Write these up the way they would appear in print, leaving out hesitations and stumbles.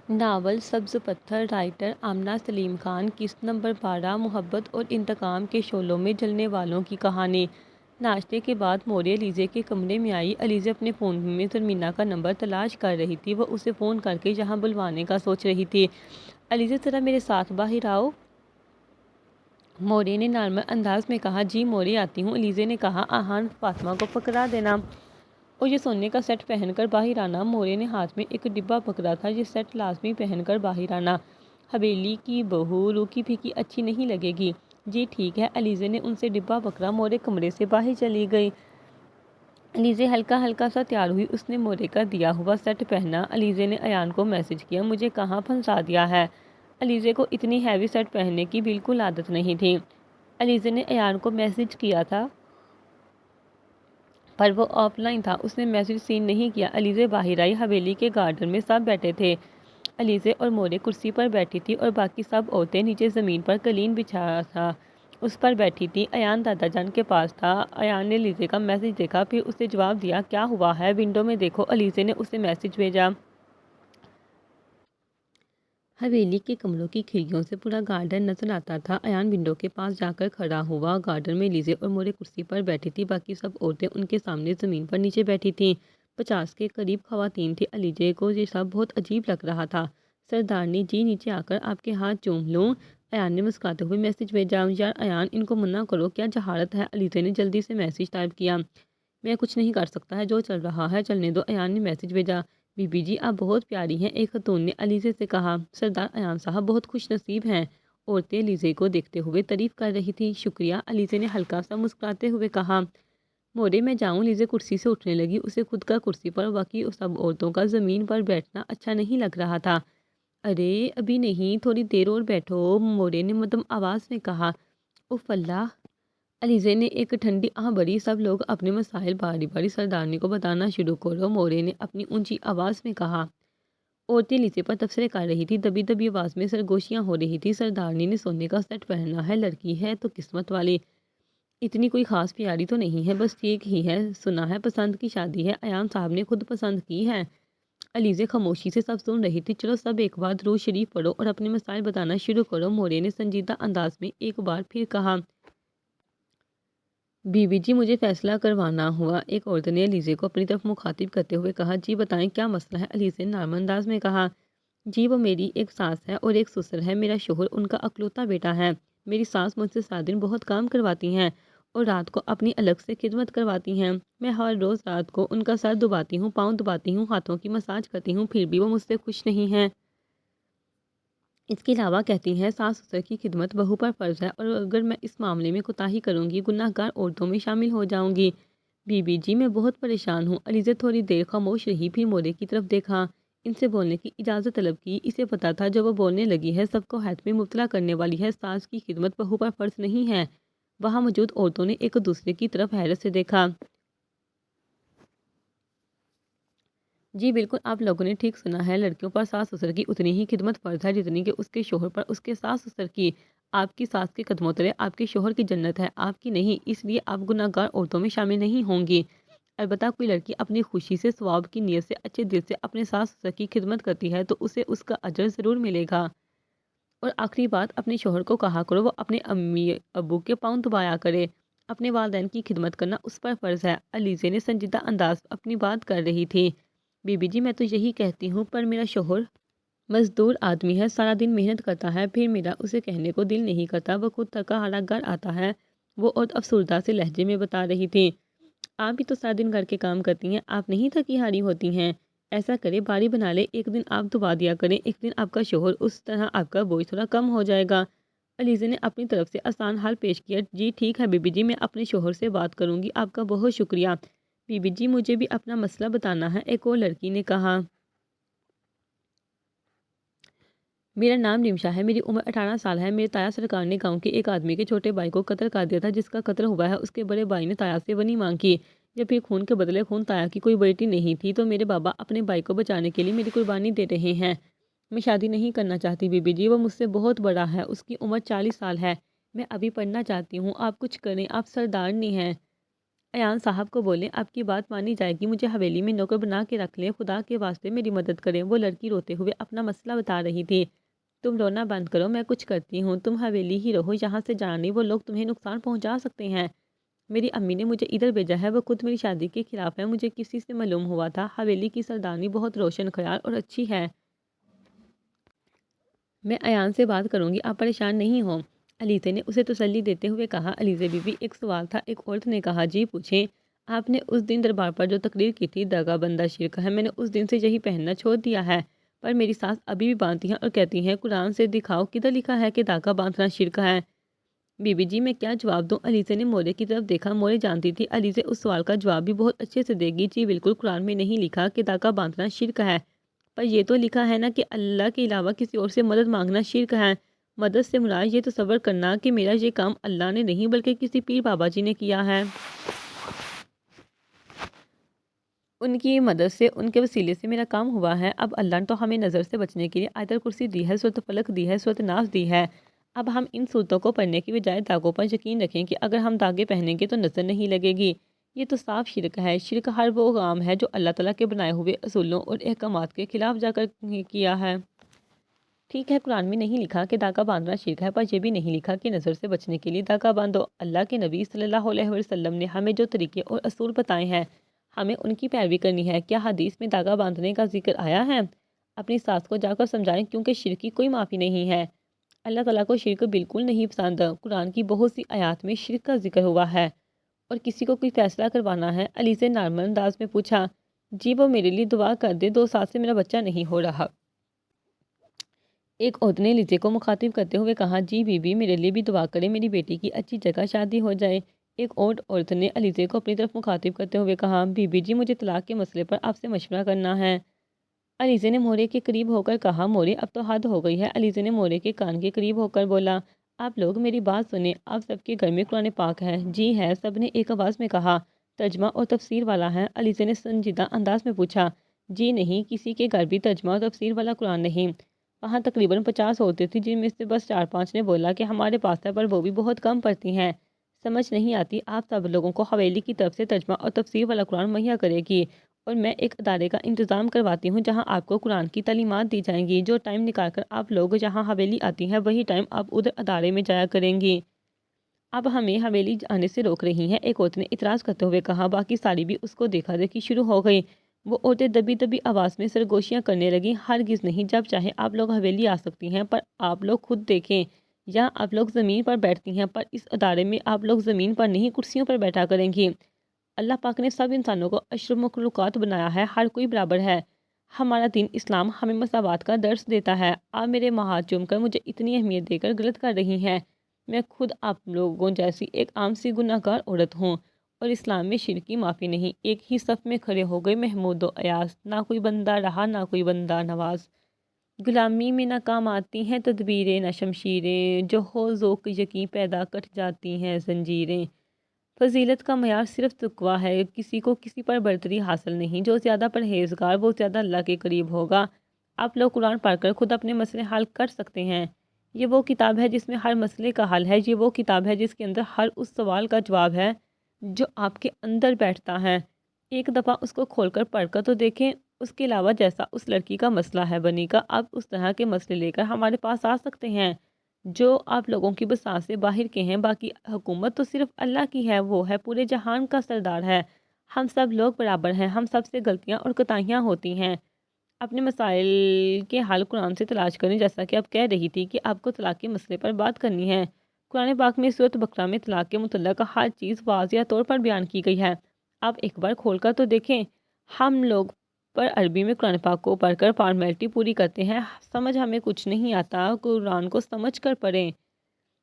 Novel سبز پتھر، writer Amna Salim Khan, قسط نمبر 12، محبت اور انتقام کے شعلوں میں جلنے والوں کی کہانی۔ ناشتے کے بعد موری علیزے کے کمرے میں آئی۔ علیزے اپنے فون میں ترمینا کا نمبر تلاش کر رہی تھی۔ وہ اسے فون کر کے یہاں بلوانے کا سوچ رہی تھی۔ علیزے ذرا میرے ساتھ باہر آؤ، موری نے نارمل انداز میں کہا۔ جی موری آتی ہوں، علیزے نے کہا۔ آہان فاطمہ کو پکڑا دینا اور یہ سونے کا سیٹ پہن کر باہر آنا۔ موری نے ہاتھ میں ایک ڈبہ پکڑا تھا۔ یہ سیٹ لازمی پہن کر باہر آنا، حویلی کی بہو روکی پھیکی اچھی نہیں لگے گی۔ جی ٹھیک ہے، علیزے نے ان سے ڈبہ پکڑا۔ موری کمرے سے باہر چلی گئی۔ علیزے ہلکا ہلکا سا تیار ہوئی۔ اس نے موری کا دیا ہوا سیٹ پہنا۔ علیزے نے ایان کو میسج کیا، مجھے کہاں پھنسا دیا ہے۔ علیزے کو اتنی ہیوی سیٹ پہننے کی بالکل عادت نہیں تھی۔ علیزے نے ایان کو میسج کیا تھا پر وہ آف لائن تھا۔ اس نے میسج سین نہیں کیا۔ علیزے باہر آئی۔ حویلی کے گارڈن میں سب بیٹھے تھے۔ علیزے اور موری کرسی پر بیٹھی تھی اور باقی سب عورتیں نیچے زمین پر قالین بچھا تھا اس پر بیٹھی تھی۔ ایان دادا جان کے پاس تھا۔ ایان نے علیزے کا میسج دیکھا، پھر اسے جواب دیا، کیا ہوا ہے، ونڈو میں دیکھو۔ علیزے نے اسے میسج بھیجا۔ حویلی کے کمروں کی کھڑکیوں سے پورا گارڈن نظر آتا تھا۔ ایان ونڈو کے پاس جا کر کھڑا ہوا۔ گارڈن میں علیزے اور موری کرسی پر بیٹھی تھی، باقی سب عورتیں ان کے سامنے زمین پر نیچے بیٹھی تھیں۔ 50 کے قریب خواتین تھیں۔ علیزے کو یہ سب بہت عجیب لگ رہا تھا۔ سردارنی جی نیچے آ کر آپ کے ہاتھ چوم لوں، ایان نے مسکراتے ہوئے میسج بھیجا۔ یار ایان، ان کو منع کرو، کیا جہالت ہے۔ علیزے نے جلدی سے میسج ٹائپ کیا۔ میں کچھ نہیں کر سکتا ہے، جو چل رہا ہے چلنے دو، ایان نے میسج بھیجا۔ بی بی جی آپ بہت پیاری ہیں، ایک خاتون نے علیزے سے کہا۔ سردار ایان صاحب بہت خوش نصیب ہیں، عورتیں علیزے کو دیکھتے ہوئے تعریف کر رہی تھی۔ شکریہ، علیزے نے ہلکا سا مسکراتے ہوئے کہا۔ موری میں جاؤں، علیزے کرسی سے اٹھنے لگی۔ اسے خود کا کرسی پر باقی سب عورتوں کا زمین پر بیٹھنا اچھا نہیں لگ رہا تھا۔ ارے ابھی نہیں، تھوڑی دیر اور بیٹھو، موری نے مدھم آواز میں کہا۔ اف اللہ، علیزے نے ایک ٹھنڈی آہ بھری۔ سب لوگ اپنے مسائل باری باری سردارنی کو بتانا شروع کرو، موری نے اپنی اونچی آواز میں کہا۔ عورتیں علیزے پر تبصرے کر رہی تھی، دبی دبی آواز میں سرگوشیاں ہو رہی تھی۔ سردارنی نے سونے کا سیٹ پہنا ہے، لڑکی ہے تو قسمت والی، اتنی کوئی خاص پیاری تو نہیں ہے، بس ٹھیک ہی ہے، سنا ہے پسند کی شادی ہے، ایان صاحب نے خود پسند کی ہے۔ علیزے خاموشی سے سب سن رہی تھی۔ چلو سب ایک بار درود شریف پڑھو اور اپنے مسائل بتانا شروع کرو، موری نے سنجیدہ انداز میں ایک بار پھر کہا۔ بی بی جی مجھے فیصلہ کروانا ہوا، ایک عورت نے علیزے کو اپنی طرف مخاطب کرتے ہوئے کہا۔ جی بتائیں کیا مسئلہ ہے، علیزے نے نرم انداز میں کہا۔ جی وہ میری ایک ساس ہے اور ایک سسر ہے، میرا شوہر ان کا اکلوتا بیٹا ہے۔ میری ساس مجھ سے سارا دن بہت کام کرواتی ہیں اور رات کو اپنی الگ سے خدمت کرواتی ہیں۔ میں ہر روز رات کو ان کا سر دباتی ہوں، پاؤں دباتی ہوں، ہاتھوں کی مساج کرتی ہوں، پھر بھی وہ مجھ سے خوش نہیں ہیں۔ اس کے علاوہ کہتی ہیں ساس سسر کی خدمت بہو پر فرض ہے اور اگر میں اس معاملے میں کوتاہی کروں گی گناہ گار عورتوں میں شامل ہو جاؤں گی۔ بی بی جی میں بہت پریشان ہوں۔ علیزے تھوڑی دیر خاموش رہی، پھر موری کی طرف دیکھا، ان سے بولنے کی اجازت طلب کی۔ اسے پتا تھا جو وہ بولنے لگی ہے سب کو حیرت میں مبتلا کرنے والی ہے۔ ساس کی خدمت بہو پر فرض نہیں ہے۔ وہاں موجود عورتوں نے ایک دوسرے کی طرف حیرت سے دیکھا۔ جی بالکل، آپ لوگوں نے ٹھیک سنا ہے، لڑکیوں پر ساس سسر کی اتنی ہی خدمت فرض ہے جتنی کہ اس کے شوہر پر اس کے ساس سسر کی۔ آپ کی ساس کے قدموں تلے آپ کے شوہر کی جنت ہے، آپ کی نہیں، اس لیے آپ گناہ گار عورتوں میں شامل نہیں ہوں گی۔ البتہ کوئی لڑکی اپنی خوشی سے ثواب کی نیت سے اچھے دل سے اپنے ساس سسر کی خدمت کرتی ہے تو اسے اس کا اجر ضرور ملے گا۔ اور آخری بات، اپنے شوہر کو کہا کرو وہ اپنے امی ابو کے پاؤں دبایا کرے، اپنے والدین کی خدمت کرنا اس پر فرض ہے۔ علیزے نے سنجیدہ انداز اپنی بات کر رہی تھی۔ بی بی جی میں تو یہی کہتی ہوں، پر میرا شوہر مزدور آدمی ہے، سارا دن محنت کرتا ہے، پھر میرا اسے کہنے کو دل نہیں کرتا، وہ خود تھکا ہارا گھر آتا ہے، وہ عورت افسردہ سے لہجے میں بتا رہی تھی۔ آپ بھی تو سارا دن گھر کے کام کرتی ہیں، آپ نہیں تھکی ہاری ہوتی ہیں؟ ایسا کرے باری بنا لے، ایک دن آپ دبا دیا کریں، ایک دن آپ کا شوہر، اس طرح آپ کا بوجھ تھوڑا کم ہو جائے گا۔ علیزے نے اپنی طرف سے آسان حل پیش کیا۔ جی ٹھیک ہے بی بی جی، میں اپنے شوہر سے بات کروں گی، آپ کا بہت شکریہ۔ بی بی جی مجھے بھی اپنا مسئلہ بتانا ہے، ایک اور لڑکی نے کہا۔ میرا نام رمشا ہے، میری عمر 18 سال ہے، میرے تایا سرکار نے گاؤں کے ایک آدمی کے چھوٹے بھائی کو قتل کر دیا تھا، جس کا قتل ہوا ہے اس کے بڑے بھائی نے تایا سے ونی مانگ کی۔ جب بھی خون کے بدلے خون، تایا کی کوئی بیٹی نہیں تھی تو میرے بابا اپنے بھائی کو بچانے کے لیے میری قربانی دے رہے ہیں۔ میں شادی نہیں کرنا چاہتی بی بی جی، وہ مجھ سے بہت بڑا ہے، اس کی عمر 40 سال ہے، میں ابھی پڑھنا چاہتی ہوں، آپ کچھ کریں، آپ سردارنی ہیں۔ ایان صاحب کو بولیں آپ کی بات مانی جائے گی، مجھے حویلی میں نوکر بنا کے رکھ لیں، خدا کے واسطے میری مدد کریں۔ وہ لڑکی روتے ہوئے اپنا مسئلہ بتا رہی تھی۔ تم رونا بند کرو، میں کچھ کرتی ہوں، تم حویلی ہی رہو، یہاں سے جانا نہیں، وہ لوگ تمہیں نقصان پہنچا سکتے ہیں۔ میری امی نے مجھے ادھر بھیجا ہے، وہ خود میری شادی کے خلاف ہے، مجھے کسی سے معلوم ہوا تھا حویلی کی سردارنی بہت روشن خیال اور اچھی ہے، میں ایان سے بات کروں گی، آپ پریشان نہیں ہوں۔ علیزے نے اسے تسلی دیتے ہوئے کہا۔ علیزے بی بی ایک سوال تھا، ایک عورت نے کہا۔ جی پوچھیں۔ آپ نے اس دن دربار پر جو تقریر کی تھی درگاہ بندہ شرک ہے، میں نے اس دن سے یہی پہننا چھوڑ دیا ہے، پر میری ساس ابھی بھی باندھتی ہیں اور کہتی ہیں قرآن سے دکھاؤ کدھر لکھا ہے کہ داغا باندھنا شرک ہے۔ بی بی جی میں کیا جواب دوں؟ علیزے نے مورے کی طرف دیکھا، مورے جانتی تھی علیزے اس سوال کا جواب بھی بہت اچھے سے دے گی۔ جی بالکل، قرآن میں نہیں لکھا کہ داغا باندھنا شرک ہے، پر یہ تو لکھا ہے نا کہ اللہ کے علاوہ کسی اور سے مدد مانگنا شرک ہے۔ مدد سے مراد یہ تصور کرنا کہ میرا یہ کام اللہ نے نہیں بلکہ کسی پیر بابا جی نے کیا ہے، ان کی مدد سے، ان کے وسیلے سے میرا کام ہوا ہے۔ اب اللہ نے تو ہمیں نظر سے بچنے کے لیے آیت الکرسی دی ہے، سورۃ فلق دی ہے، سورۃ ناس دی ہے۔ اب ہم ان صورتوں کو پڑھنے کی بجائے داغوں پر یقین رکھیں کہ اگر ہم داغے پہنیں گے تو نظر نہیں لگے گی۔ یہ تو صاف شرک ہے۔ شرک ہر وہ کام ہے جو اللہ تعالیٰ کے بنائے ہوئے اصولوں اور احکامات کے خلاف جا کر کیا ہے۔ ٹھیک ہے، قرآن میں نہیں لکھا کہ داغا باندھنا شرک ہے، پر یہ بھی نہیں لکھا کہ نظر سے بچنے کے لیے داغا باندھو۔ اللہ کے نبی صلی اللہ علیہ وسلم نے ہمیں جو طریقے اور اصول بتائے ہیں، ہمیں ان کی پیروی کرنی ہے۔ کیا حدیث میں داغا باندھنے کا ذکر آیا ہے؟ اپنی ساس کو جا کر سمجھائیں، کیونکہ شرک کی کوئی معافی نہیں ہے۔ اللہ تعالیٰ کو شرک بالکل نہیں پسند۔ قرآن کی بہت سی آیات میں شرک کا ذکر ہوا ہے۔ اور کسی کو کوئی فیصلہ کروانا ہے؟ علی سے نارمل انداز میں پوچھا۔ جی وہ میرے لیے دعا کر دے، 2 سال سے میرا بچہ نہیں ہو رہا، ایک عورت نے لیزے کو مخاطب کرتے ہوئے کہا۔ جی بی بی میرے لیے بھی دعا کریں، میری بیٹی کی اچھی جگہ شادی ہو جائے، ایک اور عورت نے علیزے کو اپنی طرف مخاطب کرتے ہوئے کہا۔ بی بی جی مجھے طلاق کے مسئلے پر آپ سے مشورہ کرنا ہے، علیزے نے مورے کے قریب ہو کر کہا۔ مورے اب تو حد ہو گئی ہے، علیزے نے مورے کے کان کے قریب ہو کر بولا۔ آپ لوگ میری بات سنیں، آپ سب کے گھر میں قرآن پاک ہے؟ جی ہے، سب نے ایک آواز میں کہا۔ ترجمہ اور تفسیر والا ہے؟ علیزے نے سنجیدہ انداز میں پوچھا۔ جی نہیں، کسی کے گھر بھی ترجمہ اور تفسیر والا قرآن نہیں۔ وہاں تقریباً 50 عورتیں تھیں، جن میں سے بس 4-5 نے بولا کہ ہمارے پاس ہے، پر وہ بھی بہت کم پڑھتی ہیں، سمجھ نہیں آتی۔ آپ سب لوگوں کو حویلی کی طرف سے ترجمہ اور تفسیر والا قرآن مہیا کرے گی، اور میں ایک ادارے کا انتظام کرواتی ہوں جہاں آپ کو قرآن کی تعلیمات دی جائیں گی۔ جو ٹائم نکال کر آپ لوگ یہاں حویلی آتی ہیں، وہی ٹائم آپ ادھر ادارے میں جایا کریں گی۔ اب ہمیں حویلی آنے سے روک رہی ہیں، ایک عورت نے اعتراض کرتے ہوئے کہا۔ باقی ساری بھی اس کو دیکھا دیکھی شروع ہو گئی۔ وہ عورتیں دبی دبی آواز میں سرگوشیاں کرنے لگیں۔ ہرگز نہیں، جب چاہے آپ لوگ حویلی آ سکتی ہیں، پر آپ لوگ خود دیکھیں، یا آپ لوگ زمین پر بیٹھتی ہیں، پر اس ادارے میں آپ لوگ زمین پر نہیں کرسیوں پر بیٹھا کریں گی۔ اللہ پاک نے سب انسانوں کو اشرف مخلوقات بنایا ہے، ہر کوئی برابر ہے۔ ہمارا دین اسلام ہمیں مساوات کا درس دیتا ہے۔ آپ میرے ہاتھ چوم کر مجھے اتنی اہمیت دے کر غلط کر رہی ہیں، میں خود آپ لوگوں جیسی ایک عام سی گناہ گار عورت ہوں، اور اسلام میں شرک کی معافی نہیں۔ ایک ہی صف میں کھڑے ہو گئے محمود و ایاز، نہ کوئی بندہ رہا نہ کوئی بندہ نواز۔ غلامی میں نہ کام آتی ہیں تدبیریں نہ شمشیریں، جو ہو ذوق یقین پیدا کٹ جاتی ہیں زنجیریں۔ فضیلت کا معیار صرف تقویٰ ہے، کسی کو کسی پر برتری حاصل نہیں، جو زیادہ پرہیزگار وہ زیادہ اللہ کے قریب ہوگا۔ آپ لوگ قرآن پڑھ کر خود اپنے مسئلے حل کر سکتے ہیں، یہ وہ کتاب ہے جس میں ہر مسئلے کا حل ہے، یہ وہ کتاب ہے جس کے اندر ہر اس سوال کا جواب ہے جو آپ کے اندر بیٹھتا ہے۔ ایک دفعہ اس کو کھول کر پڑھ کر تو دیکھیں۔ اس کے علاوہ جیسا اس لڑکی کا مسئلہ ہے بنی کا، آپ اس طرح کے مسئلے لے کر ہمارے پاس آ سکتے ہیں جو آپ لوگوں کی بساط سے باہر کے ہیں۔ باقی حکومت تو صرف اللہ کی ہے، وہ ہے پورے جہان کا سردار ہے۔ ہم سب لوگ برابر ہیں، ہم سب سے غلطیاں اور کوتاہیاں ہوتی ہیں۔ اپنے مسائل کے حل قرآن سے تلاش کریں، جیسا کہ آپ کہہ رہی تھی کہ آپ کو طلاق کے مسئلے پر بات کرنی ہے۔ قرآن پاک میں سورۃ بقرہ میں طلاق کے متعلق ہر چیز واضح طور پر بیان کی گئی ہے، آپ ایک بار کھول کر تو دیکھیں۔ ہم لوگ پر عربی میں قرآن پاک کو پڑھ کر فارمیلٹی پوری کرتے ہیں، سمجھ ہمیں کچھ نہیں آتا، قرآن کو سمجھ کر پڑھیں،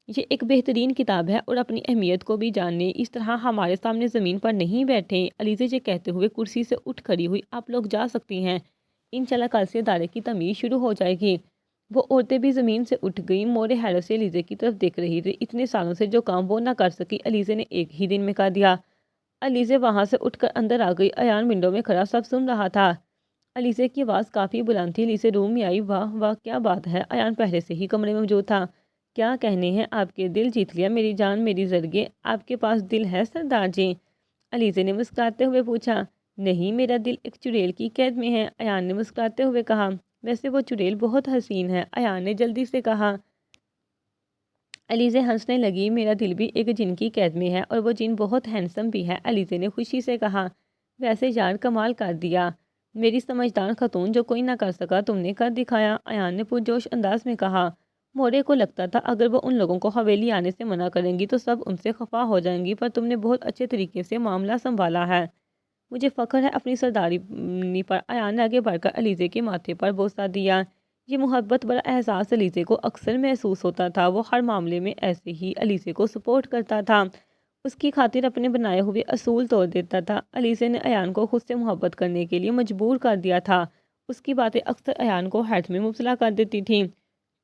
یہ ایک بہترین کتاب ہے، اور اپنی اہمیت کو بھی جانیں۔ اس طرح ہمارے سامنے زمین پر نہیں بیٹھیں۔ علیزے یہ کہتے ہوئے کرسی سے اٹھ کھڑی ہوئی۔ آپ لوگ جا سکتی ہیں، انشاءاللہ کل سے ادارے کی تعمیر شروع ہو جائے گی۔ وہ عورتیں بھی زمین سے اٹھ گئیں۔ مورے حیرت سے علیزے کی طرف دیکھ رہی تھی، اتنے سالوں سے جو کام وہ نہ کر سکی علیزے نے ایک ہی دن میں کر دیا۔ علیزے وہاں سے اٹھ کر اندر آ گئی۔ ایان ونڈو میں کھڑا سب سن رہا تھا۔ علیزے کی آواز کافی بلند تھی۔ علیزے روم میں آئی۔ واہ واہ کیا بات ہے، ایان پہلے سے ہی کمرے میں موجود تھا۔ کیا کہنے ہیں، آپ کے دل جیت لیا میری جان میری زرگے، آپ کے پاس دل ہے سردار جی؟ علیزے نے مسکراتے ہوئے پوچھا۔ نہیں، میرا دل ایک چڑیل کی قید میں ہے، ایان نے مسکراتے ہوئے کہا۔ ویسے وہ چڑیل بہت حسین ہے، ایان نے جلدی سے کہا۔ علیزے ہنسنے لگی۔ میرا دل بھی ایک جن کی قید میں ہے اور وہ جن بہت ہینسم بھی ہے، علیزے نے خوشی سے کہا۔ ویسے یار کمال کر دیا، میری سمجھدار خاتون، جو کوئی نہ کر سکا تم نے کر دکھایا، ایان نے پرجوش انداز میں کہا۔ مورے کو لگتا تھا اگر وہ ان لوگوں کو حویلی آنے سے منع کریں گی تو سب ان سے خفا ہو جائیں گی، پر تم نے بہت اچھے طریقے سے معاملہ سنبھالا ہے۔ مجھے فخر ہے اپنی سرداری پر، ایان نے آگے بڑھ کر علیزے کے ماتھے پر بوسہ دیا۔ یہ محبت بڑا احساس علیزے کو اکثر محسوس ہوتا تھا، وہ ہر معاملے میں ایسے ہی علیزے کو سپورٹ کرتا تھا، اس کی خاطر اپنے بنائے ہوئے اصول توڑ دیتا تھا۔ علیزے نے ایان کو خود سے محبت کرنے کے لیے مجبور کر دیا تھا، اس کی باتیں اکثر ایان کو حیرت میں مبتلا کر دیتی تھیں۔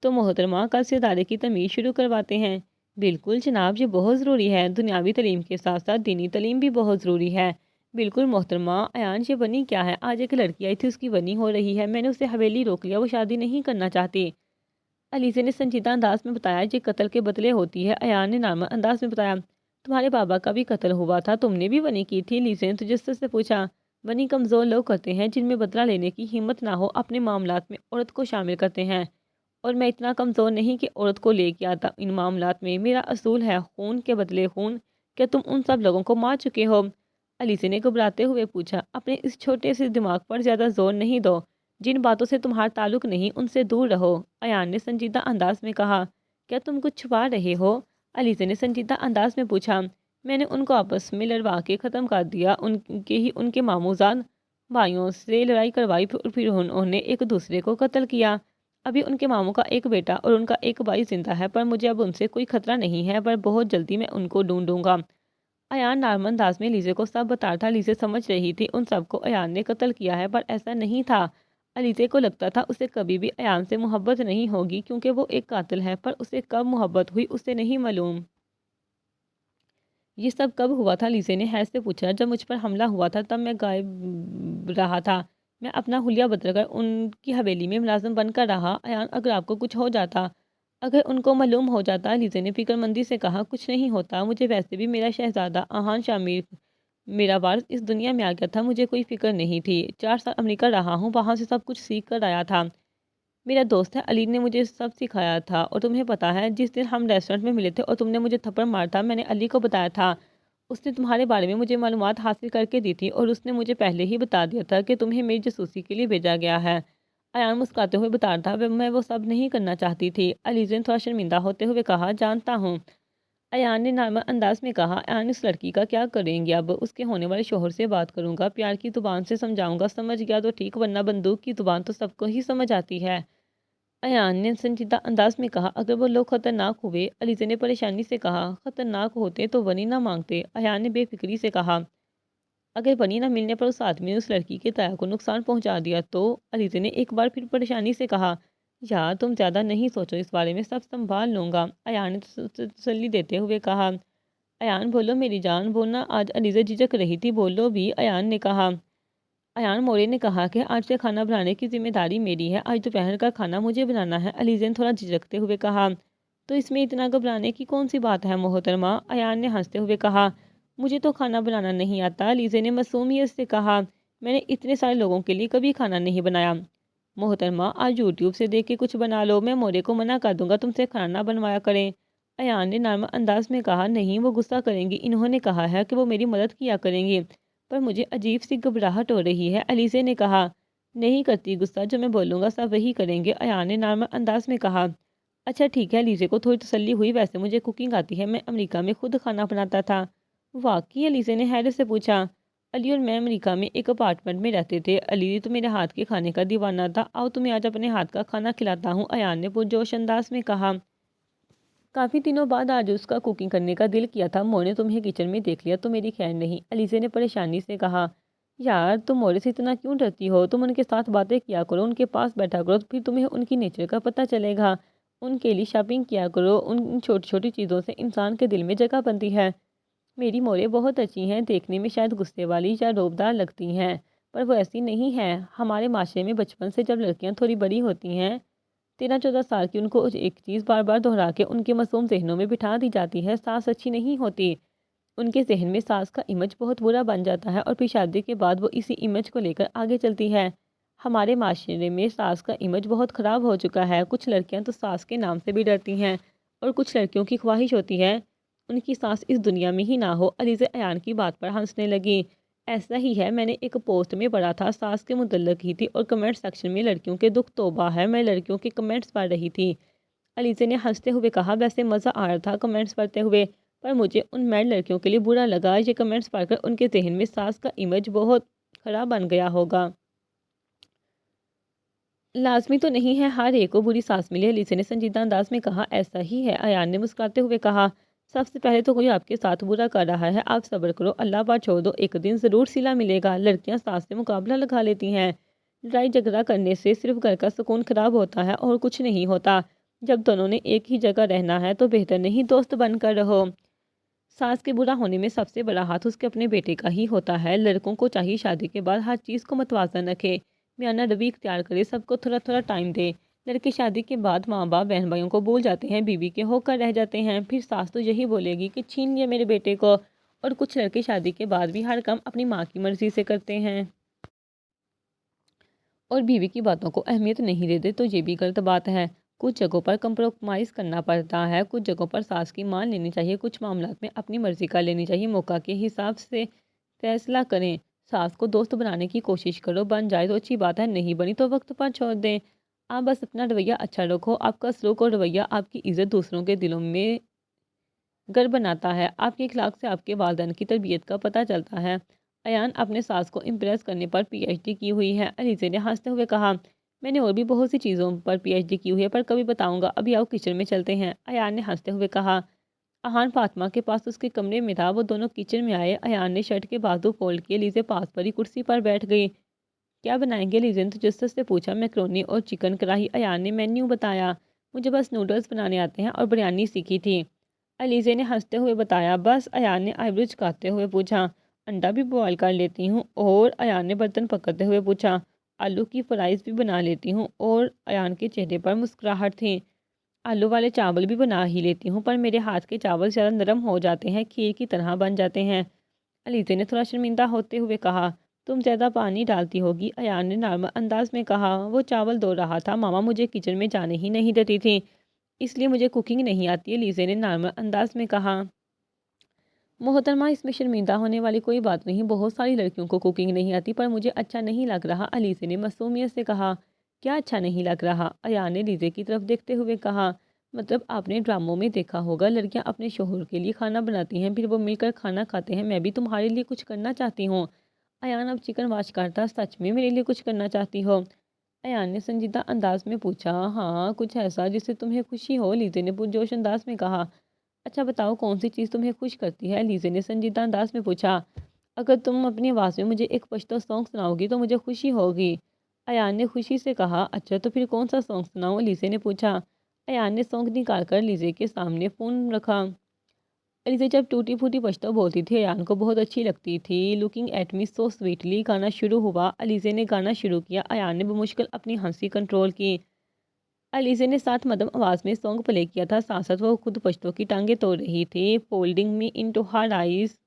تو محترمہ، کل سے ادارے کی تمیز شروع کرواتے ہیں؟ بالکل جناب، یہ بہت ضروری ہے، دنیاوی تعلیم کے ساتھ ساتھ دینی تعلیم بھی بہت ضروری ہے۔ بالکل محترمہ۔ ایان، یہ بنی کیا ہے؟ آج ایک لڑکی آئی تھی، اس کی بنی ہو رہی ہے، میں نے اسے حویلی روک لیا، وہ شادی نہیں کرنا چاہتی۔ علیزے نے سنجیدہ انداز میں بتایا۔ یہ قتل کے بدلے ہوتی ہے، ایان نے نارمل انداز میں بتایا۔ تمہارے بابا کا بھی قتل ہوا تھا، تم نے بھی بنی کی تھی؟ علیزے نے تجسس سے پوچھا۔ بنی کمزور لوگ کرتے ہیں جن میں بدلہ لینے کی ہمت نہ ہو، اپنے معاملات میں عورت کو شامل کرتے ہیں، اور میں اتنا کمزور نہیں کہ عورت کو لے کے آتا ان معاملات میں۔ میرا اصول ہے خون کے بدلے خون۔ کیا تم ان سب لوگوں کو مار چکے ہو؟ علیزے نے گھبراتے ہوئے پوچھا۔ اپنے اس چھوٹے سے دماغ پر زیادہ زور نہیں دو، جن باتوں سے تمہارا تعلق نہیں ان سے دور رہو، ایان نے سنجیدہ انداز میں کہا۔ کیا تم کچھ چھپا رہے ہو؟ علیزے نے سنجیدہ انداز میں پوچھا۔ میں نے ان کو آپس میں لڑوا کے ختم کر دیا، ان کے ماموزاد بھائیوں سے لڑائی کروائی، پھر انہوں نے ایک دوسرے کو قتل کیا۔ ابھی ان کے ماموں کا ایک بیٹا اور ان کا ایک بھائی زندہ ہے، پر مجھے اب ان سے کوئی خطرہ نہیں ہے، پر بہت جلدی میں ان کو ڈھونڈوں گا۔ ایان نارمل انداز میں علیزے کو سب بتا تھا۔ علیزے سمجھ رہی تھی ان سب کو ایان نے قتل کیا ہے، پر ایسا نہیں تھا۔ علیزے کو لگتا تھا اسے کبھی بھی ایان سے محبت نہیں ہوگی، کیونکہ وہ ایک قاتل ہے، پر اسے کب محبت ہوئی اسے نہیں معلوم۔ یہ سب کب ہوا تھا؟ علیزے نے حیرت سے پوچھا۔ جب مجھ پر حملہ ہوا تھا تب میں غائب رہا تھا، میں اپنا حلیہ بدل کر ان کی حویلی میں ملازم بن کر رہا۔ ایان، اگر آپ کو کچھ ہو جاتا، اگر ان کو معلوم ہو جاتا؟ علیزے نے فکر مندی سے کہا۔ کچھ نہیں ہوتا، مجھے ویسے بھی میرا شہزادہ آہان شامیر میرا وارث اس دنیا میں آ گیا تھا، مجھے کوئی فکر نہیں تھی۔ 4 سال امریکہ رہا ہوں، وہاں سے سب کچھ سیکھ کر آیا تھا۔ میرا دوست ہے علی نے مجھے سب سکھایا تھا، اور تمہیں پتا ہے جس دن ہم ریسٹورنٹ میں ملے تھے اور تم نے مجھے تھپڑ مارا تھا، میں نے علی کو بتایا تھا، اس نے تمہارے بارے میں مجھے معلومات حاصل کر کے دی تھی، اور اس نے مجھے پہلے ہی بتا دیا تھا کہ تمہیں میری جاسوسی کے لیے بھیجا گیا ہے۔ ایان مسکراتے ہوئے بتا رہا تھا۔ میں وہ سب نہیں کرنا چاہتی تھی، علیزے نے تھوڑا شرمندہ ہوتے ہوئے کہا۔ جانتا ہوں، ایان نے نارمل انداز میں کہا۔ ایان، اس لڑکی کا کیا کریں گے اب؟ اس کے ہونے والے شوہر سے بات کروں گا، پیار کی زبان سے سمجھاؤں گا، سمجھ گیا تو ٹھیک، ورنہ بندوق کی زبان تو سب کو ہی سمجھ آتی ہے، ایان نے سنجیدہ انداز میں کہا۔ اگر وہ لوگ خطرناک ہوئے؟ علیزے نے پریشانی سے کہا۔ خطرناک ہوتے تو بنی نہ مانگتے، ایان نے بے فکری سے کہا۔ اگر بنی نہ ملنے پر اس آدمی نے اس لڑکی کے تایا کو نقصان پہنچا دیا تو؟ علیزے نے ایک بار پھر پریشانی سے کہا۔ یار تم زیادہ نہیں سوچو اس بارے میں، سب سنبھال لوں گا، ایان نے تسلی دیتے ہوئے کہا۔ ایان، بولو میری جان، بولنا۔ آج علیزہ جھجک رہی تھی۔ بولو بھی، ایان نے کہا۔ ایان مورے نے کہا کہ آج سے کھانا بنانے کی ذمہ داری میری ہے، آج دوپہر کا کھانا مجھے بنانا ہے، علیزہ نے تھوڑا جھجکتے ہوئے کہا۔ تو اس میں اتنا گھبرانے کی کون سی بات ہے محترمہ؟ ایان نے ہنستے ہوئے کہا۔ مجھے تو کھانا بنانا نہیں آتا، علیزہ نے معصومیت سے کہا۔ میں نے اتنے سارے لوگوں کے لیے کبھی کھانا نہیں بنایا۔ محترمہ، آج یوٹیوب سے دیکھ کے کچھ بنا لو، میں مورے کو منع کر دوں گا تم سے کھانا نہ بنوایا کریں، ایان نے نرم انداز میں کہا۔ نہیں، وہ غصہ کریں گی، انہوں نے کہا ہے کہ وہ میری مدد کیا کریں گی، پر مجھے عجیب سی گھبراہٹ ہو رہی ہے، علیزہ نے کہا۔ نہیں کرتی غصہ، جو میں بولوں گا سب وہی کریں گے، ایان نے نرم انداز میں کہا۔ اچھا ٹھیک ہے، علیزہ کو تھوڑی تسلی ہوئی۔ ویسے مجھے کوکنگ آتی ہے، میں امریکہ میں خود کھانا بناتا تھا۔ واقعی؟ علیزہ نے حیرت سے پوچھا۔ علی اور میں امریکہ میں ایک اپارٹمنٹ میں رہتے تھے، علی تو میرے ہاتھ کے کھانے کا دیوانہ تھا، آؤ تمہیں آج اپنے ہاتھ کا کھانا کھلاتا ہوں، ایان نے پرجوش انداز میں کہا۔ کافی دنوں بعد آج اس کا کوکنگ کرنے کا دل کیا تھا، مور نے تمہیں کچن میں دیکھ لیا تو میری خیر نہیں، علیزہ نے پریشانی سے کہا۔ یار تم مورے سے اتنا کیوں ڈرتی ہو؟ تم ان کے ساتھ باتیں کیا کرو، ان کے پاس بیٹھا کرو، پھر تمہیں ان کی نیچر کا پتہ چلے گا، ان کے لیے شاپنگ کیا کرو، ان چھوٹی چھوٹی چیزوں سے انسان کے دل میں جگہ بنتی ہے۔ میری مورے بہت اچھی ہیں، دیکھنے میں شاید غصے والی یا روبدار لگتی ہیں، پر وہ ایسی نہیں ہیں۔ ہمارے معاشرے میں بچپن سے جب لڑکیاں تھوڑی بڑی ہوتی ہیں، 13-14 سال کی، ان کو ایک چیز بار بار دہرا کے ان کے معصوم ذہنوں میں بٹھا دی جاتی ہے، ساس اچھی نہیں ہوتی، ان کے ذہن میں ساس کا امیج بہت برا بن جاتا ہے اور پھر شادی کے بعد وہ اسی امیج کو لے کر آگے چلتی ہے۔ ہمارے معاشرے میں ساس کا امیج بہت خراب ہو چکا ہے۔ کچھ لڑکیاں تو ساس کے نام سے بھی ڈرتی ہیں اور کچھ لڑکیوں کی خواہش ہوتی ہے ان کی ساس اس دنیا میں ہی نہ ہو۔ علیزہ ایان کی بات پر ہنسنے لگی۔ ایسا ہی ہے، میں نے ایک پوسٹ میں پڑھا تھا، ساس کے متعلق ہی تھی اور کمنٹ سیکشن میں لڑکیوں کے دکھ توبہ ہے، میں لڑکیوں کے کمنٹس پڑھ رہی تھی۔ علیزہ نے ہنستے ہوئے کہا، ویسے مزہ آ رہا تھا کمنٹس پڑھتے ہوئے، پر مجھے ان میڈ لڑکیوں کے لیے برا لگا۔ یہ کمنٹس پڑھ کر ان کے ذہن میں ساس کا امیج بہت خراب بن گیا ہوگا۔ لازمی تو نہیں ہے ہر ایک کو بری ساس ملے، علیزہ نے سنجیدہ انداز میں کہا۔ ایسا ہی ہے، ایان نے مسکراتے ہوئے کہا۔ سب سے پہلے تو کوئی آپ کے ساتھ برا کر رہا ہے، آپ صبر کرو، اللہ پر چھوڑ دو، ایک دن ضرور صلہ ملے گا۔ لڑکیاں ساس سے مقابلہ لگا لیتی ہیں، لڑائی جھگڑا کرنے سے صرف گھر کا سکون خراب ہوتا ہے اور کچھ نہیں ہوتا۔ جب دونوں نے ایک ہی جگہ رہنا ہے تو بہتر نہیں دوست بن کر رہو۔ ساس کے برا ہونے میں سب سے بڑا ہاتھ اس کے اپنے بیٹے کا ہی ہوتا ہے۔ لڑکوں کو چاہیے شادی کے بعد ہر چیز کو متوازن رکھے، میانہ روی اختیار کرے، سب کو تھوڑا تھوڑا ٹائم دے۔ لڑکے شادی کے بعد ماں باپ بہن بھائیوں کو بھول جاتے ہیں، بیوی کے ہو کر رہ جاتے ہیں، پھر ساس تو یہی بولے گی کہ چھین لیا میرے بیٹے کو۔ اور کچھ لڑکے شادی کے بعد بھی ہر کام اپنی ماں کی مرضی سے کرتے ہیں اور بیوی کی باتوں کو اہمیت نہیں دیتے، تو یہ بھی غلط بات ہے۔ کچھ جگہوں پر کمپرومائز کرنا پڑتا ہے، کچھ جگہوں پر ساس کی مان لینی چاہیے، کچھ معاملات میں اپنی مرضی کا لینی چاہیے، موقع کے حساب سے فیصلہ کریں۔ ساس کو دوست بنانے کی کوشش کرو، بن جائے تو اچھی بات ہے، نہیں بنی تو وقت پر چھوڑ دیں۔ آپ بس اپنا رویہ اچھا رکھو، آپ کا سلوک اور رویہ آپ کی عزت دوسروں کے دلوں میں گر بناتا ہے، آپ کے اخلاق سے آپ کے والدین کی تربیت کا پتہ چلتا ہے۔ ایان اپنے ساس کو امپریس کرنے پر پی ایچ ڈی کی ہوئی ہے، علیزہ نے ہنستے ہوئے کہا۔ میں نے اور بھی بہت سی چیزوں پر پی ایچ ڈی کی ہوئی ہے، پر کبھی بتاؤں گا، ابھی آؤ کچن میں چلتے ہیں، ایان نے ہنستے ہوئے کہا۔ احان فاطمہ کے پاس اس کے کمرے میں تھا، وہ دونوں کچن میں آئے۔ ایان نے شرٹ کے بازو فولڈ کیے، علیزہ پاس پری کرسی پر بیٹھ گئی۔ کیا بنائیں گے؟ علیزہ نے تجسس سے پوچھا۔ میکرونی اور چکن کڑھائی، ایان نے مینیو بتایا۔ مجھے بس نوڈلز بنانے آتے ہیں اور بریانی سیکھی تھی، علیزہ نے ہنستے ہوئے بتایا۔ بس؟ ایان نے آئی برو جھکاتے ہوئے پوچھا۔ انڈا بھی بوائل کر لیتی ہوں، اور ایان نے برتن پکڑتے ہوئے پوچھا۔ آلو کی فرائز بھی بنا لیتی ہوں، اور ایان کے چہرے پر مسکراہٹ تھی۔ آلو والے چاول بھی بنا ہی لیتی ہوں، پر میرے ہاتھ کے چاول زیادہ نرم ہو جاتے ہیں، کھیر کی طرح بن جاتے ہیں، علیزہ نے تھوڑا شرمندہ ہوتے ہوئے کہا۔ تم زیادہ پانی ڈالتی ہوگی، ایان نے نارمل انداز میں کہا۔ وہ چاول دھو رہا تھا، ماما مجھے کچن میں جانے ہی نہیں دیتی تھی، اس لیے مجھے کوکنگ نہیں آتی، علیزہ نے نارمل انداز میں کہا۔ محترمہ، اس میں شرمندہ ہونے والی کوئی بات نہیں، بہت ساری لڑکیوں کو کوکنگ نہیں آتی، پر مجھے اچھا نہیں لگ رہا، علیزہ نے معصومیت سے کہا۔ کیا اچھا نہیں لگ رہا؟ ایان نے علیزہ کی طرف دیکھتے ہوئے کہا۔ مطلب آپ نے ڈراموں میں دیکھا ہوگا، لڑکیاں اپنے شوہر کے لیے کھانا بناتی ہیں، پھر وہ مل کر کھانا کھاتے ہیں، میں بھی تمہارے لیے کچھ کرنا چاہتی ہوں۔ ایان اب چکن واش کرتا، سچ میں میرے لیے کچھ کرنا چاہتی ہو؟ ایان نے سنجیدہ انداز میں پوچھا۔ ہاں، کچھ ایسا جس سے تمہیں خوشی ہو، علیزہ نے پرجوش انداز میں کہا۔ اچھا بتاؤ، کون سی چیز تمہیں خوش کرتی ہے؟ علیزہ نے سنجیدہ انداز میں پوچھا۔ اگر تم اپنی آواز میں مجھے ایک پشتو سانگ سناؤ گی تو مجھے خوشی ہوگی، ایان نے خوشی سے کہا۔ اچھا تو پھر کون سا سانگ سناؤ؟ علیزہ نے پوچھا۔ ایان نے سانگ نکال کر علیزہ کے سامنے فون رکھا۔ علیزہ جب ٹوٹی پھوٹی پشتو بولتی تھی، ایان کو بہت اچھی لگتی تھی۔ لوکنگ ایٹ می سو سویٹلی گانا شروع ہوا، علیزہ نے گانا شروع کیا، ایان نے بمشکل اپنی ہنسی کنٹرول کی۔ علیزہ نے ساتھ مدھم آواز میں سانگ پلے کیا تھا، ساتھ ساتھ وہ خود پشتو کی ٹانگیں توڑ رہی تھی۔ فولڈنگ می انٹو ہر آئیز،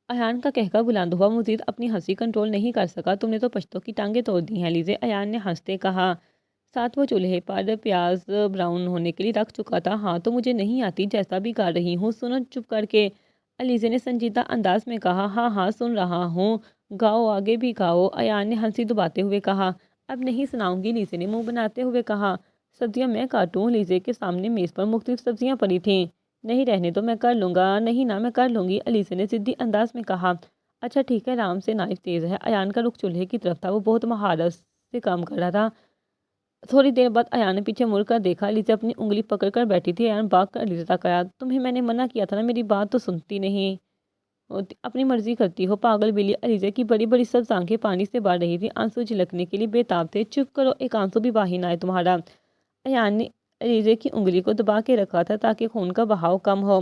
ایان کا کہکا بلند ہوا، مزید اپنی ہنسی کنٹرول نہیں کر سکا۔ تم نے تو پشتو کی ٹانگیں توڑ دی ہیں علیزہ، ایان نے ہنستے کہا۔ ساتھ وہ چولہے پر پیاز براؤن ہونے کے لیے رکھ چکا تھا۔ ہاں تو مجھے نہیں آتی، جیسا بھی گا رہی ہوں، سنو چپ کر کے، علیزہ نے سنجیدہ انداز میں کہا۔ ہاں ہاں سن رہا ہوں، گاؤ، آگے بھی گاؤ، ایان نے ہنسی دباتے ہوئے کہا۔ اب نہیں سناؤں گی، علیزہ نے منہ بناتے ہوئے کہا۔ سبزیاں میں کاٹوں؟ علیزہ کے سامنے میز پر مختلف سبزیاں پڑی تھیں۔ نہیں رہنے دو، میں کر لوں گا۔ نہیں نا، میں کر لوں گی، علیزہ نے ضدی انداز میں کہا۔ اچھا ٹھیک ہے، آرام سے، نائف تیز ہے، ایان کا رخ چولہے کی طرف تھا، وہ بہت مہارت سے کام کر رہا تھا۔ تھوڑی دیر بعد ایان نے پیچھے مڑ کر دیکھا، علیزہ اپنی انگلی پکڑ کر بیٹھی تھی۔ ایان بھاگ کر علیزہ تک آیا۔ تمہیں میں نے منع کیا تھا نا، میری بات تو سنتی نہیں، اپنی مرضی کرتی ہو، پاگل بلی، علیزہ کی بڑی بڑی سبز آنکھیں پانی سے بھر رہی تھی، آنسو جھلکنے کے لیے بے تاب تھے۔ چپ کرو، ایک آنسو بھی باہر نہ آئے تمہارا، ایان نے علیزہ کی انگلی کو دبا کے رکھا تھا تاکہ خون کا بہاؤ کم ہو۔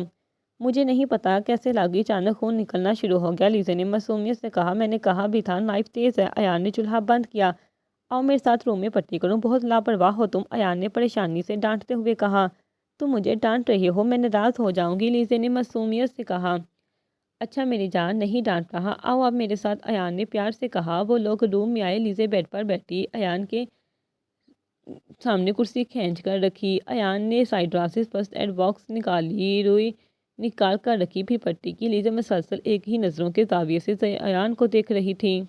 مجھے نہیں پتا کیسے لاگی، اچانک خون نکلنا شروع ہو گیا، علیزہ نے معصومیت سے کہا۔ میں نے کہا بھی تھا نائف تیز ہے، ایان نے چولہا بند کیا۔ آؤ میرے ساتھ روم میں پٹی کروں، بہت لاپرواہ ہو تم، ایان نے پریشانی سے ڈانٹتے ہوئے کہا۔ تم مجھے ڈانٹ رہی ہو، میں ناراض ہو جاؤں گی، لیزے نے معصومیت سے کہا۔ اچھا میری جان، نہیں ڈانٹ رہا، آؤ اب میرے ساتھ، ایان نے پیار سے کہا۔ وہ لوگ روم میں آئے، لیزے بیڈ پر بیٹھی، ایان کے سامنے کرسی کھینچ کر رکھی۔ ایان نے سائیڈ ڈراسز فرسٹ ایڈ باکس نکالی، روئی نکال کر رکھی، پھر پٹی کی۔ لیزے مسلسل ایک ہی نظروں کے زاویے سے ایان کو دیکھ رہی تھی۔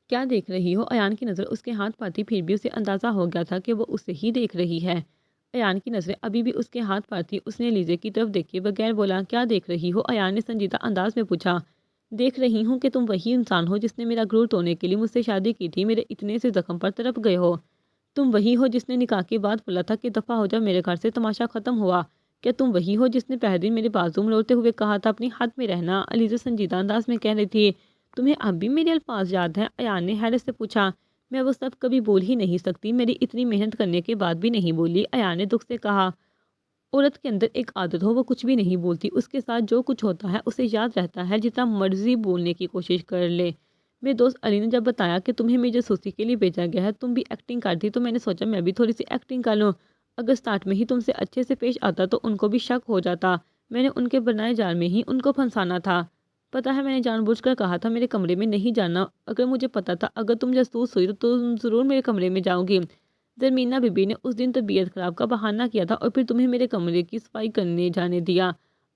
کیا دیکھ رہی ہو؟ ایان کی نظر اس کے ہاتھ پر تھی، پھر بھی اسے اندازہ ہو گیا تھا کہ وہ اسے ہی دیکھ رہی ہے۔ ایان کی نظریں ابھی بھی اس کے ہاتھ پر تھی، اس نے لیزے کی طرف دیکھے بغیر بولا، کیا دیکھ رہی ہو؟ ایان نے سنجیدہ انداز میں پوچھا۔ دیکھ رہی ہوں کہ تم وہی انسان ہو جس نے میرا غرور توڑنے کے لیے مجھ سے شادی کی تھی، میرے اتنے سے زخم پر تڑپ گئے ہو۔ تم وہی ہو جس نے نکاح کے بعد بولا تھا کہ دفعہ ہو جا، میرے گھر سے تماشا ختم ہوا۔ کیا تم وہی ہو جس نے پہلے دن میرے بازو مروڑتے ہوئے کہا تھا اپنی حد میں رہنا؟ لیزے سنجیدہ انداز میں کہہ رہی تھی۔ تمہیں اب بھی میرے الفاظ یاد ہیں؟ ایان نے حیرت سے پوچھا۔ میں وہ سب کبھی بول ہی نہیں سکتی، میری اتنی محنت کرنے کے بعد بھی نہیں بولی، ایان نے دکھ سے کہا۔ عورت کے اندر ایک عادت ہو، وہ کچھ بھی نہیں بولتی، اس کے ساتھ جو کچھ ہوتا ہے اسے یاد رہتا ہے، جتنا مرضی بولنے کی کوشش کر لے۔ میرے دوست علی نے جب بتایا کہ تمہیں میری جاسوسی کے لیے بھیجا گیا ہے، تم بھی ایکٹنگ کرتی، تو میں نے سوچا میں بھی تھوڑی سی ایکٹنگ کر لوں۔ اگر سٹارٹ میں ہی تم سے اچھے سے پیش آتا تو ان کو بھی شک ہو جاتا، میں نے ان کے بنائے جال میں ہی ان کو پھنسانا تھا۔ پتہ ہے میں نے جان بوجھ کر کہا تھا میرے کمرے میں نہیں جانا، اگر مجھے پتا تھا اگر تم جاسوس ہوئی تو تم ضرور میرے کمرے میں جاؤ گی۔ زرمینہ بی بی نے اس دن طبیعت خراب کا بہانہ کیا تھا اور پھر تمہیں میرے کمرے کی صفائی کرنے جانے دیا۔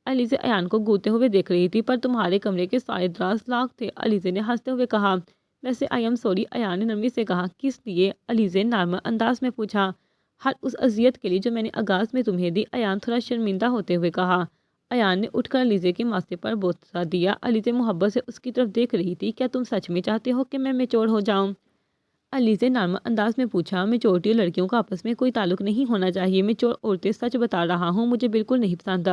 علیزے ایان کو گھورتے ہوئے دیکھ رہی تھی، پر تمہارے کمرے کے سارے دراز لاک تھے، علیزے نے ہنستے ہوئے کہا۔ ویسے آئی ایم سوری، ایان نے نرمی سے کہا۔ کس لیے؟ علیزے نارمل انداز میں پوچھا۔ ہر اس اذیت کے لیے جو میں نے آغاز میں تمہیں دی، ایان تھوڑا شرمندہ ہوتے ہوئے کہا۔ ایان نے اٹھ کر علیزے کے ماتھے پر بوسہ دیا، علیزے محبت سے اس کی طرف دیکھ رہی تھی۔ کیا تم سچ میں چاہتے ہو کہ میں میچور ہو جاؤں؟ علیزے نارمل انداز میں پوچھا۔ میچورٹی اور لڑکیوں کا آپس میں کوئی تعلق نہیں ہونا چاہیے، میچور عورتیں، سچ بتا رہا ہوں، مجھے بالکل نہیں پسند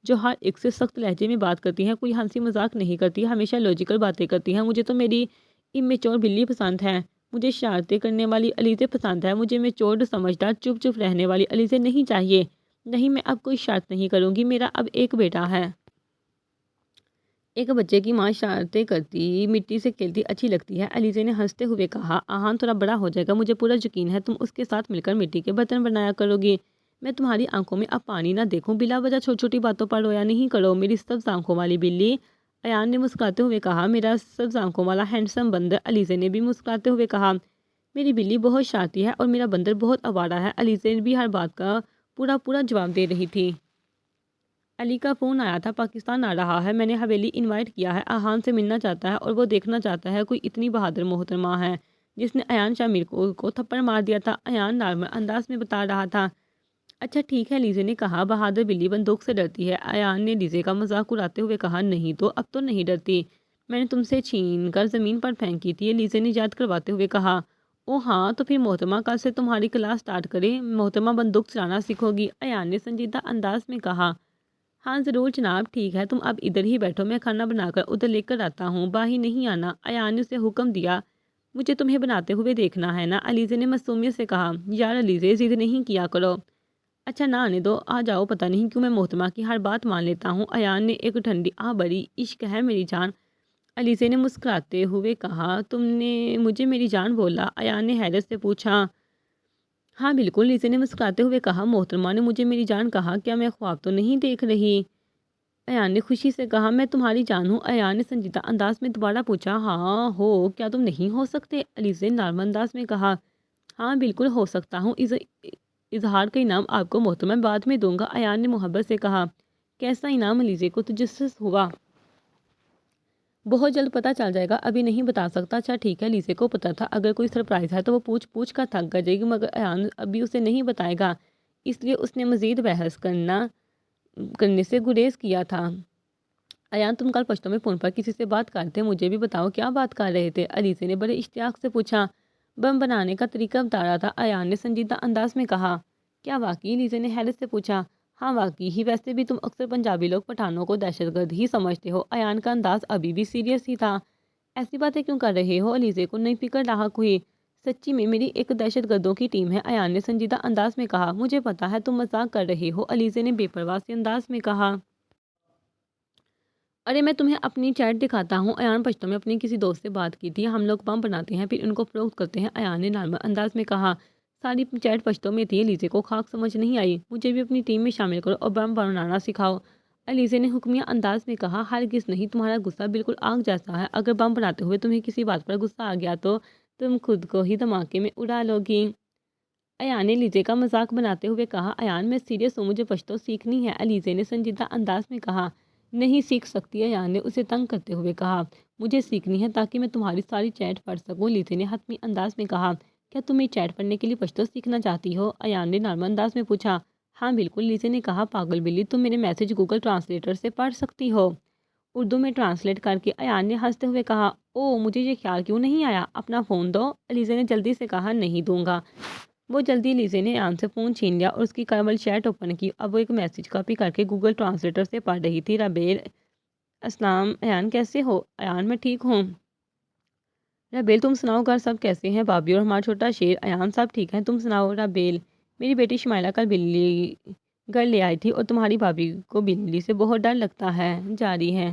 جو ہر ایک سے سخت لہجے میں بات کرتی ہیں، کوئی ہنسی مذاق نہیں کرتی، ہمیشہ لاجیکل باتیں کرتی ہیں۔ مجھے تو میری امیچور بلی پسند ہے، مجھے شرارتیں کرنے والی علیزے پسند ہے، مجھے میچور سمجھدار چپ چپ رہنے والی علیزے نہیں چاہیے۔ نہیں، میں اب کوئی شرط نہیں کروں گی، میرا اب ایک بیٹا ہے۔ ایک بچے کی ماں شرارتیں کرتی، مٹی سے کھیلتی اچھی لگتی ہے، علیزے نے ہنستے ہوئے کہا۔ آہان تھوڑا بڑا ہو جائے گا، مجھے پورا یقین ہے تم اس کے ساتھ مل کر مٹی کے برتن بنایا کرو گی۔ میں تمہاری آنکھوں میں اب پانی نہ دیکھوں، بلا وجہ چھوٹی چھوٹی باتوں پر رویا نہیں کرو، میری سبز آنکھوں والی بلی، ایان نے مسکراتے ہوئے کہا۔ میرا سبز آنکھوں والا ہینڈسم بندر، علیزے نے بھی مسکراتے ہوئے کہا۔ میری بلی بہت شرارتی ہے اور میرا بندر بہت آوارہ ہے، علیزے بھی ہر بات کا پورا جواب دے رہی تھی۔ علی کا فون آیا تھا، پاکستان آ رہا ہے، میں نے حویلی انوائٹ کیا ہے، آہان سے ملنا چاہتا ہے اور وہ دیکھنا چاہتا ہے کوئی اتنی بہادر محترمہ ہے جس نے ایان شامیر کو تھپڑ مار دیا تھا، ایان نارمل انداز میں بتا رہا تھا۔ اچھا ٹھیک ہے، لیزے نے کہا، بہادر بلی بندوق سے ڈرتی ہے، ایان نے لیزے کا مذاق اڑاتے ہوئے کہا۔ نہیں تو اب تو نہیں ڈرتی، میں نے تم سے چھین کر زمین پر پھینکی تھی، لیزے نے یاد کرواتے ہوئے کہا۔ او ہاں، تو پھر محترمہ کل سے تمہاری کلاس سٹارٹ کرے، محترمہ بندوق چلانا سیکھو گی، ایان نے سنجیدہ انداز میں کہا۔ ہاں ضرور جناب، ٹھیک ہے، تم اب ادھر ہی بیٹھو، میں کھانا بنا کر ادھر لے کر آتا ہوں، باہر نہیں آنا، ایان نے اسے حکم دیا۔ مجھے تمہیں بناتے ہوئے دیکھنا ہے نا، علیزے نے معصومیت سے کہا۔ یار علیزے، ضد نہیں کیا کرو۔ اچھا نہ آنے دو، آ جاؤ، پتہ نہیں کیوں میں محترمہ کی ہر بات مان لیتا ہوں، ایان نے ایک ٹھنڈی آہ بھری، عشق ہے میری جان، علیزے نے مسکراتے ہوئے کہا۔ تم نے مجھے میری جان بولا؟ ایان نے حیرت سے پوچھا۔ ہاں بالکل، لیزے نے مسکراتے ہوئے کہا، محترمہ نے مجھے میری جان کہا، کیا میں خواب تو نہیں دیکھ رہی؟ ایان نے خوشی سے کہا۔ میں تمہاری جان ہوں، ایان نے سنجیدہ انداز میں دوبارہ پوچھا۔ ہاں ہو، کیا تم نہیں ہو سکتے؟ علیزے نے نارمل انداز میں کہا۔ ہاں بالکل ہو سکتا ہوں، اظہار کا انعام آپ کو محترمہ بعد میں دوں گا، ایان نے محبت سے کہا۔ کیسا انعام؟ علیزے کو تجسس ہوا۔ بہت جلد پتہ چل جائے گا، ابھی نہیں بتا سکتا۔ اچھا ٹھیک ہے، لیزے کو پتہ تھا اگر کوئی سرپرائز ہے تو وہ پوچھ کر تھک کر جائے گی، مگر ایان ابھی اسے نہیں بتائے گا، اس لیے اس نے مزید بحث کرنے سے گریز کیا تھا۔ ایان تم کل پشتوں میں فون پر کسی سے بات کر تھے، مجھے بھی بتاؤ کیا بات کر رہے تھے؟ علیزے نے بڑے اشتیاق سے پوچھا۔ بم بنانے کا طریقہ بتا رہا تھا، ایان نے سنجیدہ انداز میں کہا۔ کیا واقعی؟ لیزے نے حیرت سے پوچھا۔ ہاں واقعی ہی، ویسے بھی تم اکثر پنجابی لوگ پٹھانوں کو دہشت گرد ہی سمجھتے ہو، ایان کا انداز ابھی بھی سیریس ہی تھا۔ ایسی باتیں کیوں کر رہے ہو؟ علیزے کو نہیں فکر لاحق ہوئی۔ سچی میں میری ایک دہشت گردوں کی ٹیم ہے، ایان نے سنجیدہ انداز میں کہا۔ مجھے پتا ہے تم مذاق کر رہے ہو، علیزے نے بے پرواہ سے انداز میں کہا۔ ارے میں تمہیں اپنی چیٹ دکھاتا ہوں۔ ایان پشتو میں اپنی کسی دوست سے بات کی تھی۔ ہم لوگ بم بناتے ہیں پھر ان کو فروخت کرتے ہیں، ایان نے نارمل انداز میں کہا۔ ساری چیٹ پشتو میں تھی، الیزے کو خاک سمجھ نہیں آئی۔ مجھے بھی اپنی ٹیم میں شامل کرو اور بم بنانا سکھاؤ، الیزے نے حکمیہ انداز میں کہا۔ ہرگز نہیں، تمہارا غصہ بالکل آگ جیسا ہے۔ اگر بم بناتے ہوئے تمہیں کسی بات پر غصہ آ گیا تو تم خود کو ہی دھماکے میں اڑا لو گی، ایان نے الیزے کا مذاق بناتے ہوئے کہا۔ ایان میں سیریس ہوں، مجھے پشتو سیکھنی ہے، الیزے نے سنجیدہ انداز میں کہا۔ نہیں سیکھ سکتی، ایان نے اسے تنگ کرتے ہوئے کہا۔ مجھے سیکھنی ہے تاکہ میں تمہاری ساری چیٹ پڑھ سکوں، الیزے نے حتمی انداز میں کہا۔ کیا تم یہ چیٹ پڑھنے کے لیے پشتو سیکھنا چاہتی ہو، ایان نے نارمل انداز میں پوچھا۔ ہاں بالکل، الیزے نے کہا۔ پاگل بلی، تم میرے میسج گوگل ٹرانسلیٹر سے پڑھ سکتی ہو، اردو میں ٹرانسلیٹ کر کے، ایان نے ہنستے ہوئے کہا۔ او، مجھے یہ خیال کیوں نہیں آیا؟ اپنا فون دو، الیزے نے جلدی سے کہا۔ نہیں دوں گا۔ وہ جلدی الیزے نے ایان سے فون چھین لیا اور اس کی کیبل چیٹ اوپن کی۔ اب وہ ایک میسج کاپی کر کے گوگل ٹرانسلیٹر سے پڑھ رہی تھی۔ رابیل، السلام ایان، کیسے ہو؟ ایان، میں ٹھیک ہوں۔ رابیل، تم سناؤ، گھر سب کیسے ہیں؟ بابی اور ہمارا چھوٹا شیر؟ ایان، سب ٹھیک ہیں، تم سناؤ؟ رابیل، میری بیٹی شمائلہ کل بلی گھر لے آئی تھی اور تمہاری بھابھی کو بلی سے بہت ڈر لگتا ہے۔ جاری ہے۔